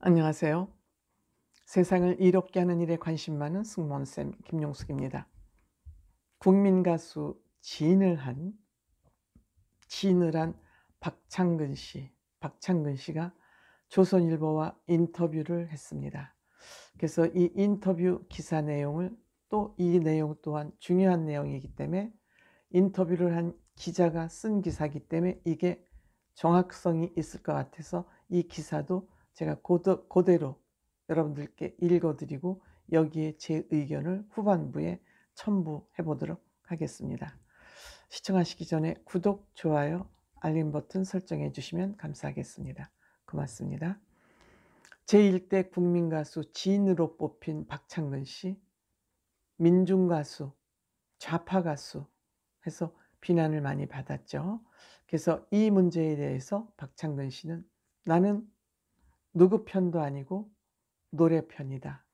안녕하세요. 세상을 이롭게 하는 일에 관심 많은 승무원쌤 김용숙입니다. 국민 가수 진을 한 박창근 씨가 조선일보와 인터뷰를 했습니다. 그래서 이 인터뷰 기사 내용을 또 이 내용 또한 중요한 내용이기 때문에 인터뷰를 한 기자가 쓴 기사이기 때문에 이게 정확성이 있을 것 같아서 이 기사도 제가 그대로 여러분들께 읽어드리고 여기에 제 의견을 후반부에 첨부해 보도록 하겠습니다. 시청하시기 전에 구독, 좋아요, 알림 버튼 설정해 주시면 감사하겠습니다. 고맙습니다. 제1대 국민가수 진으로 뽑힌 박창근 씨, 민중가수, 좌파가수 해서 비난을 많이 받았죠. 그래서 이 문제에 대해서 박창근 씨는 나는 누구 편도 아니고 노래 편이다.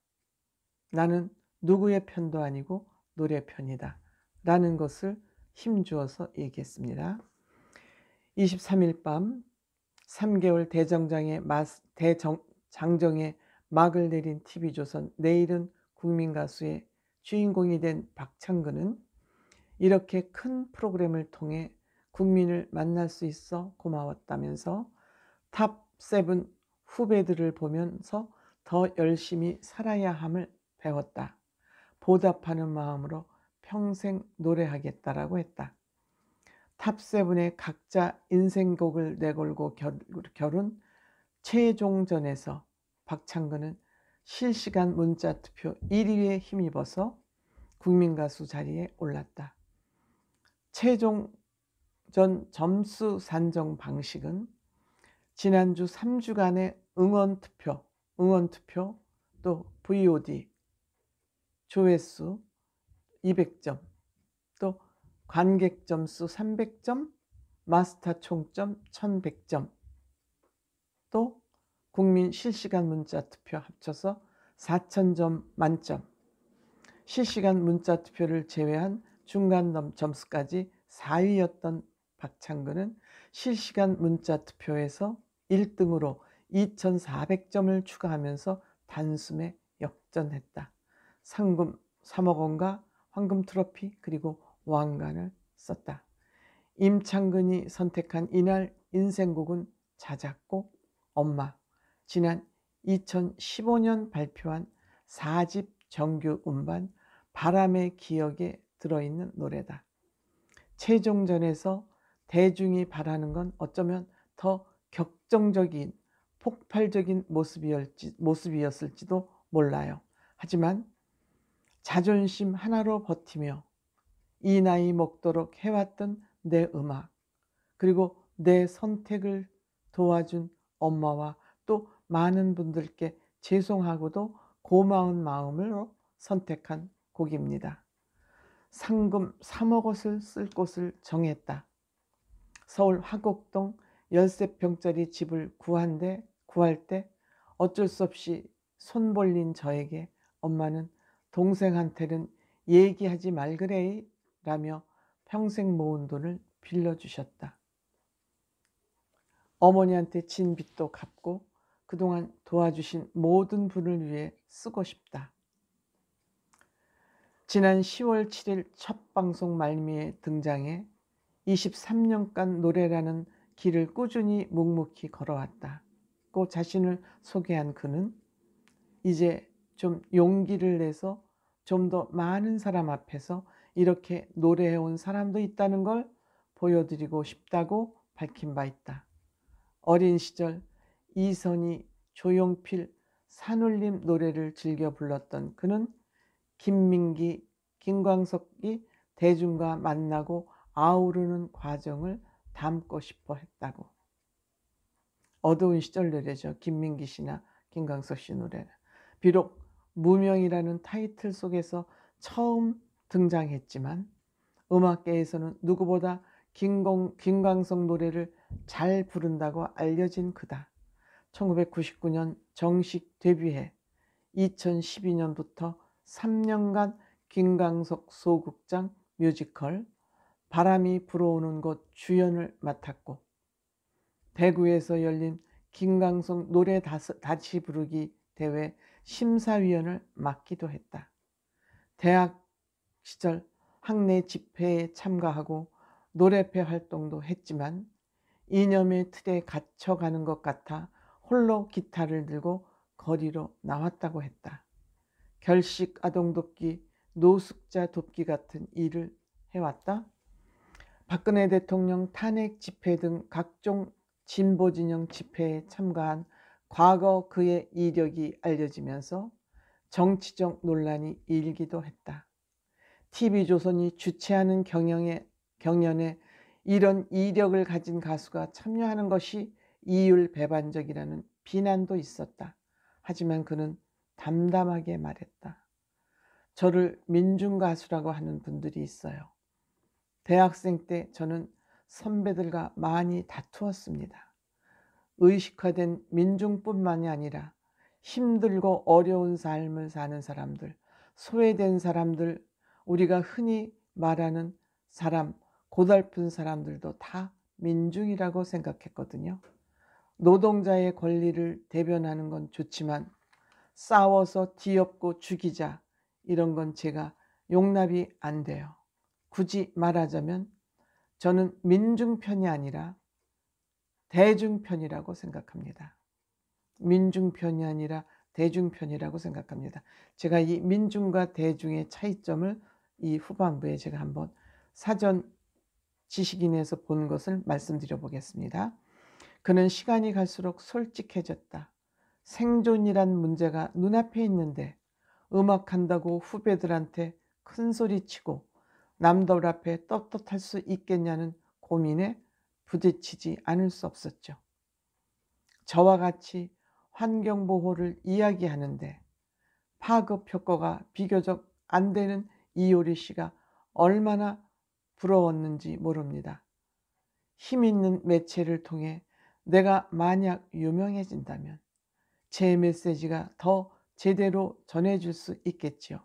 나는 누구의 편도 아니고 노래 편이다. 라는 것을 힘주어서 얘기했습니다. 23일 밤 3개월 대장정에 막을 내린 TV조선 내일은 국민가수의 주인공이 된 박창근은 이렇게 큰 프로그램을 통해 국민을 만날 수 있어 고마웠다면서 탑7 후배들을 보면서 더 열심히 살아야 함을 배웠다. 보답하는 마음으로 평생 노래하겠다라고 했다. 탑7의 각자 인생곡을 내걸고 겨룬 최종전에서 박창근은 실시간 문자투표 1위에 힘입어서 국민가수 자리에 올랐다. 최종전 점수 산정 방식은 지난주 3주간의 응원투표 또 VOD 조회수 200점 또 관객 점수 300점 마스터 총점 1100점 또 국민 실시간 문자 투표 합쳐서 4000점 만점, 실시간 문자 투표를 제외한 중간 점수까지 4위였던 박창근은 실시간 문자 투표에서 1등으로 2400점을 추가하면서 단숨에 역전했다. 상금 3억 원과 황금 트로피 그리고 왕관을 썼다. 임창근이 선택한 이날 인생곡은 자작곡 엄마, 지난 2015년 발표한 4집 정규 음반 바람의 기억에 들어있는 노래다. 최종전에서 대중이 바라는 건 어쩌면 더 격정적인 폭발적인 모습이었을지도 몰라요. 하지만 자존심 하나로 버티며 이 나이 먹도록 해왔던 내 음악 그리고 내 선택을 도와준 엄마와 또 많은 분들께 죄송하고도 고마운 마음으로 선택한 곡입니다. 상금 3억 원을 쓸 곳을 정했다. 서울 화곡동 13평짜리 집을 구할 때 어쩔 수 없이 손 벌린 저에게 엄마는 동생한테는 얘기하지 말그레이 라며 평생 모은 돈을 빌려주셨다. 어머니한테 진 빚도 갚고 그동안 도와주신 모든 분을 위해 쓰고 싶다. 지난 10월 7일 첫 방송 말미에 등장해 23년간 노래라는 길을 꾸준히 묵묵히 걸어왔다고 자신을 소개한 그는 이제 좀 용기를 내서 좀 더 많은 사람 앞에서 이렇게 노래해온 사람도 있다는 걸 보여드리고 싶다고 밝힌 바 있다. 어린 시절 이선희, 조용필, 산울림 노래를 즐겨 불렀던 그는 김민기, 김광석이 대중과 만나고 아우르는 과정을 담고 싶어 했다고. 어두운 시절 노래죠. 김민기 씨나 김광석 씨 노래는. 비록 무명이라는 타이틀 속에서 처음 등장했지만 음악계에서는 누구보다 김광석 노래를 잘 부른다고 알려진 그다. 1999년 정식 데뷔해 2012년부터 3년간 김광석 소극장 뮤지컬 바람이 불어오는 곳 주연을 맡았고 대구에서 열린 김광석 노래 다시 부르기 대회 심사위원을 맡기도 했다. 대학 시절 학내 집회에 참가하고 노래회 활동도 했지만 이념의 틀에 갇혀가는 것 같아 홀로 기타를 들고 거리로 나왔다고 했다. 결식 아동 돕기, 노숙자 돕기 같은 일을 해왔다. 박근혜 대통령 탄핵 집회 등 각종 진보 진영 집회에 참가한 과거 그의 이력이 알려지면서 정치적 논란이 일기도 했다. TV조선이 주최하는 경연에 이런 이력을 가진 가수가 참여하는 것이 이율배반적이라는 비난도 있었다. 하지만 그는 담담하게 말했다. 저를 민중가수라고 하는 분들이 있어요. 대학생 때 저는 선배들과 많이 다투었습니다. 의식화된 민중뿐만이 아니라 힘들고 어려운 삶을 사는 사람들, 소외된 사람들, 우리가 흔히 말하는 사람, 고달픈 사람들도 다 민중이라고 생각했거든요. 노동자의 권리를 대변하는 건 좋지만 싸워서 뒤엎고 죽이자 이런 건 제가 용납이 안 돼요. 굳이 말하자면 저는 민중편이 아니라 대중편이라고 생각합니다. 민중편이 아니라 대중편이라고 생각합니다. 제가 이 민중과 대중의 차이점을 이 후반부에 제가 한번 사전 지식인에서 본 것을 말씀드려 보겠습니다. 그는 시간이 갈수록 솔직해졌다. 생존이란 문제가 눈앞에 있는데 음악한다고 후배들한테 큰 소리치고 남들 앞에 떳떳할 수 있겠냐는 고민에 부딪히지 않을 수 없었죠. 저와 같이 환경보호를 이야기하는데 파급 효과가 비교적 안 되는 이효리 씨가 얼마나 부러웠는지 모릅니다. 힘 있는 매체를 통해 내가 만약 유명해진다면 제 메시지가 더 제대로 전해질 수 있겠지요.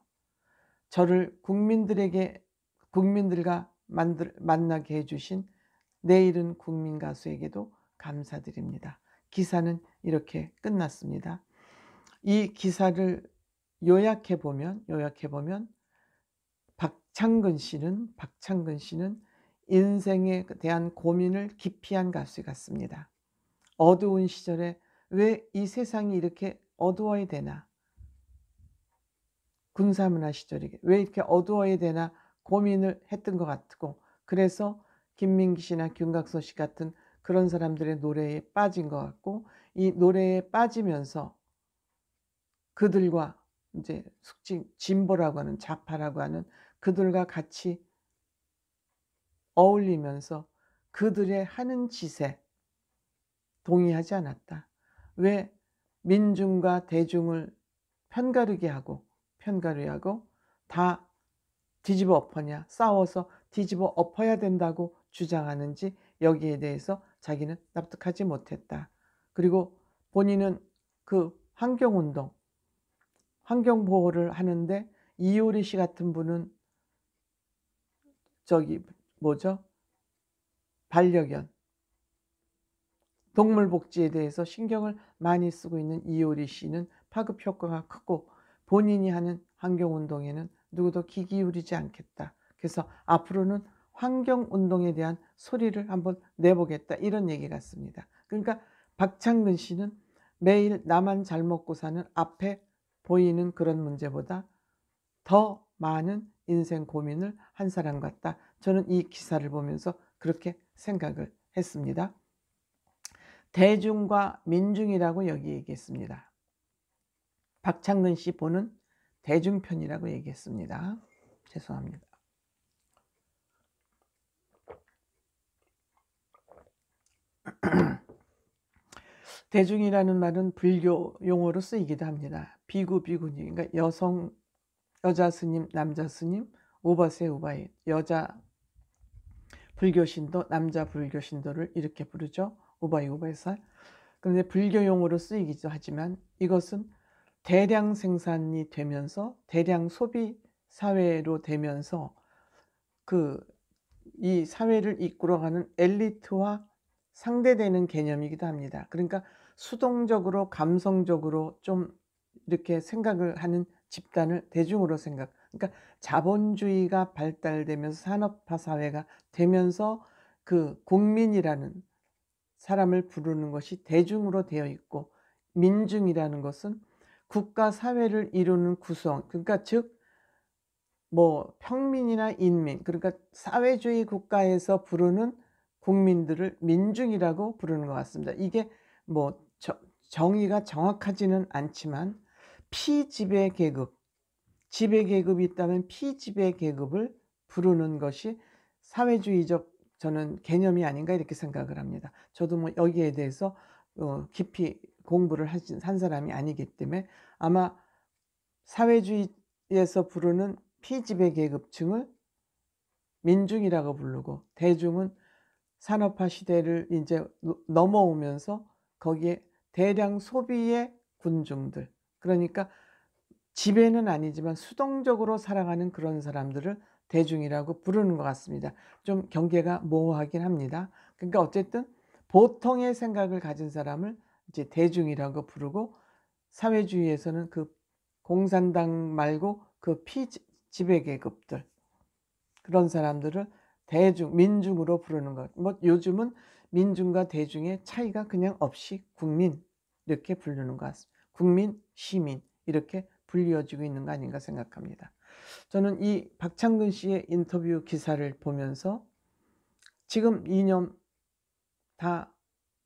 저를 국민들과 만나게 해주신 내일은 국민 가수에게도 감사드립니다. 기사는 이렇게 끝났습니다. 이 기사를 요약해 보면 박창근 씨는 인생에 대한 고민을 깊이 한 가수 같습니다. 어두운 시절에 왜 이 세상이 이렇게 어두워야 되나? 군사문화 시절에 왜 이렇게 어두워야 되나 고민을 했던 것 같고, 그래서 김민기 씨나 김광석 씨 같은 그런 사람들의 노래에 빠진 것 같고, 이 노래에 빠지면서 그들과 이제 진보라고 하는 좌파라고 하는 그들과 같이 어울리면서 그들의 하는 짓에 동의하지 않았다. 왜 민중과 대중을 편가르게 하고 다 뒤집어 엎었냐, 싸워서 뒤집어 엎어야 된다고 주장하는지 여기에 대해서 자기는 납득하지 못했다. 그리고 본인은 그 환경보호를 하는데 이효리 씨 같은 분은 반려견, 동물복지에 대해서 신경을 많이 쓰고 있는 이효리 씨는 파급 효과가 크고 본인이 하는 환경운동에는 누구도 귀 기울이지 않겠다. 그래서 앞으로는 환경운동에 대한 소리를 한번 내보겠다, 이런 얘기 같습니다. 그러니까 박창근 씨는 매일 나만 잘 먹고 사는 앞에 보이는 그런 문제보다 더 많은 인생 고민을 한 사람 같다. 저는 이 기사를 보면서 그렇게 생각을 했습니다. 대중과 민중이라고 여기 얘기했습니다. 박창근 씨 보는 대중편이라고 얘기했습니다. 죄송합니다. 대중이라는 말은 불교 용어로 쓰이기도 합니다. 비구니, 그러니까 여자 스님, 남자 스님, 오바세 오바이, 여자 불교신도, 남자 불교신도를 이렇게 부르죠. 오바이 오바이살. 그런데 불교 용어로 쓰이기도 하지만 이것은 대량 생산이 되면서 대량 소비 사회로 되면서 이 사회를 이끌어가는 엘리트와 상대되는 개념이기도 합니다. 그러니까 수동적으로 감성적으로 좀 이렇게 생각을 하는 집단을 대중으로 생각, 그러니까 자본주의가 발달되면서 산업화 사회가 되면서 그 국민이라는 사람을 부르는 것이 대중으로 되어 있고, 민중이라는 것은 국가 사회를 이루는 구성, 그러니까 즉 뭐 평민이나 인민, 그러니까 사회주의 국가에서 부르는 국민들을 민중이라고 부르는 것 같습니다. 이게 뭐 정의가 정확하지는 않지만 피지배 계급, 지배 계급이 있다면 피지배 계급을 부르는 것이 사회주의적 저는 개념이 아닌가 이렇게 생각을 합니다. 저도 뭐 여기에 대해서 깊이 공부를 한 사람이 아니기 때문에 아마 사회주의에서 부르는 피지배 계급층을 민중이라고 부르고, 대중은 산업화 시대를 이제 넘어오면서 거기에 대량 소비의 군중들, 그러니까 지배는 아니지만 수동적으로 살아가는 그런 사람들을 대중이라고 부르는 것 같습니다. 좀 경계가 모호하긴 합니다. 그러니까 어쨌든 보통의 생각을 가진 사람을 이제 대중이라고 부르고, 사회주의에서는 그 공산당 말고 그 피지배 계급들, 그런 사람들을 대중, 민중으로 부르는 것. 뭐 요즘은 민중과 대중의 차이가 그냥 없이 국민 이렇게 부르는 것 같습니다. 국민, 시민 이렇게 불리어지고 있는 거 아닌가 생각합니다. 저는 이 박창근 씨의 인터뷰 기사를 보면서 지금 이념 다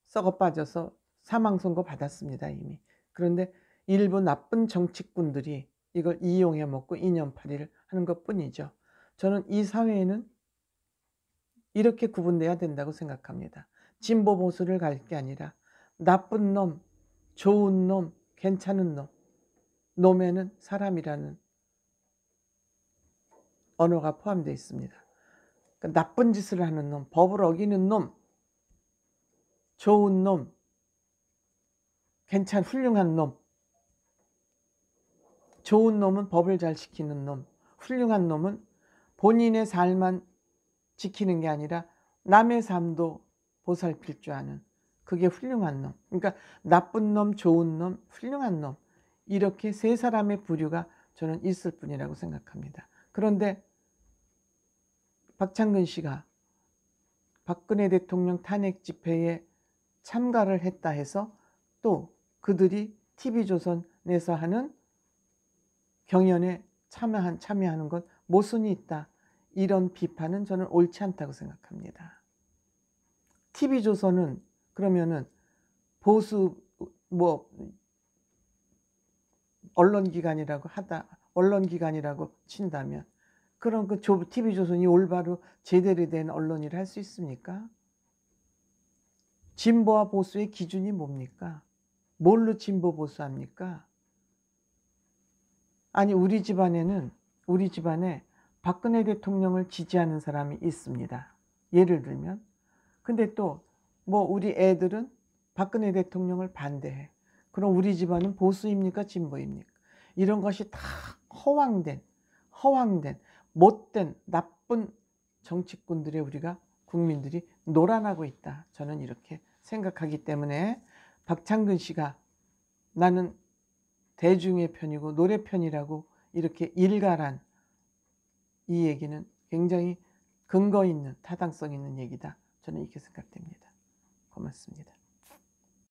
썩어 빠져서 사망 선고 받았습니다, 이미. 그런데 일부 나쁜 정치꾼들이 이걸 이용해 먹고 이념팔이를 하는 것뿐이죠. 저는 이 사회에는 이렇게 구분돼야 된다고 생각합니다. 진보 보수를 갈 게 아니라 나쁜 놈, 좋은 놈, 괜찮은 놈, 놈에는 사람이라는 언어가 포함되어 있습니다. 그러니까 나쁜 짓을 하는 놈, 법을 어기는 놈, 좋은 놈, 훌륭한 놈. 좋은 놈은 법을 잘 지키는 놈, 훌륭한 놈은 본인의 삶만 지키는 게 아니라 남의 삶도 보살필 줄 아는, 그게 훌륭한 놈. 그러니까 나쁜 놈, 좋은 놈, 훌륭한 놈, 이렇게 세 사람의 부류가 저는 있을 뿐이라고 생각합니다. 그런데 박창근 씨가 박근혜 대통령 탄핵 집회에 참가를 했다 해서 또 그들이 TV조선에서 하는 경연에 참여하는 건 모순이 있다, 이런 비판은 저는 옳지 않다고 생각합니다. TV조선은 그러면은 보수 뭐 언론기관이라고 친다면, 그럼 그 TV조선이 올바로 제대로 된 언론이라 할 수 있습니까? 진보와 보수의 기준이 뭡니까? 뭘로 진보 보수합니까? 아니 우리 집안에 박근혜 대통령을 지지하는 사람이 있습니다. 예를 들면. 근데 또 뭐 우리 애들은 박근혜 대통령을 반대해. 그럼 우리 집안은 보수입니까? 진보입니까? 이런 것이 다 허황된 못된 나쁜 정치꾼들의 우리가 국민들이 놀아나고 있다, 저는 이렇게 생각하기 때문에 박창근 씨가 나는 대중의 편이고 노래 편이라고 이렇게 일갈한 이 얘기는 굉장히 근거 있는 타당성 있는 얘기다, 저는 이렇게 생각됩니다. 고맙습니다.